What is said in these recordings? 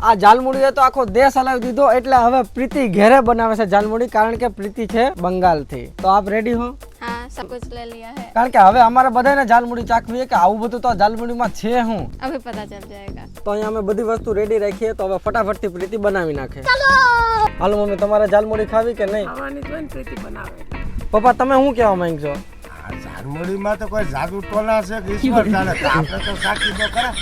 આ જાલમુડીએ તો આખો દેશ હલાવી દીધો, એટલે હવે પ્રીતિ ઘેરે બનાવે છે જાલમુડી, કારણ કે પ્રીતિ છે બંગાળથી। તો આપ રેડી હો? हाँ, सब कुछ ले लिया है। કારણ કે હવે અમારે બધાને જાલમુડી ચાખવી છે કે આવું બધું તો જાલમુડીમાં છે હું। अभी पता चल जाएगा। તો અહીંયા અમે બધી વસ્તુ રેડી રાખીએ, તો હવે ફટાફટથી પ્રીતિ બનાવી નાખે। હાલો મમ્મી, તમારે જાલમુડી ખાવી કે નહીં? ખાવાની જોઈને પ્રીતિ બનાવે। પપ્પા તમે શું કહેવા માંગશો? જાલમુડીમાં તો કોઈ જાદુ ટોના છે કે ઈશ્વર જાણે, તો આપણે તો સાચી તો ખરા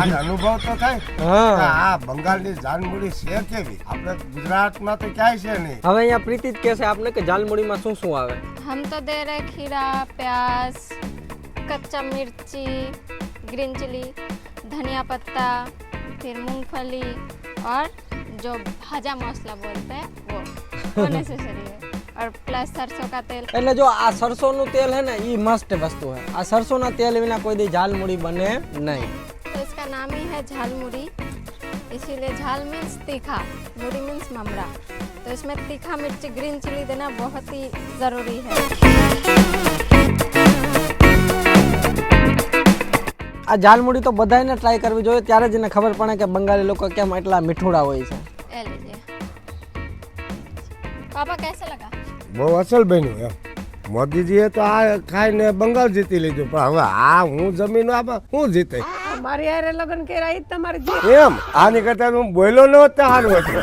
અને અનુભવ તો થાય કે આ બંગાળની જાલમુડી છે કેવી, આપણે ગુજરાતમાં તો ક્યાંય છે નહીં। હવે અહીંયા પ્રીતિ જ કહે છે આપને કે જાલમુડીમાં શું શું આવે। हम तो दे रहे खीरा, प्याज, कच्चा मिर्ची, ग्रीन चिली, धनिया पत्ता, फिर मूंगफली और जो भाजा मसाला बोलते हैं वो नेसेसरी है, और प्लस सरसों का तेल। એટલે જો આ સરસોનું તેલ है ना, ये मस्त वस्तु है। આ સરસોના તેલ વિના કોઈ દી જાલમુડી બને નહીં। तो इसका नाम ही है झालमुड़ी, इसीलिए झाल मीन्स तीखा, मुड़ी मीन्स ममरा। तो इसमें तीखा मिर्ची, ग्रीन चिली देना बहुत ही ज़रूरी है। આ જાલમુડી તો બધાને ટ્રાય કરવી જોઈએ, ત્યારે જ એને ખબર પડે કે બંગાળી લોકો કેમ એટલા મીઠુડા હોય છે। ले लीजिए। पापा कैसे लगा? બહુ અસલ બન્યું એમ। મોદીજીએ તો આ ખાઈને બંગાળ જીતી લીધું, પણ હવે આ હું જમીન આમાં હું જીતે મારી હારે લગ્ન કર્યા ઈ જ તમારે એમ? આની કરતા હું બોલ્યો ન હોત તો સારું હતું।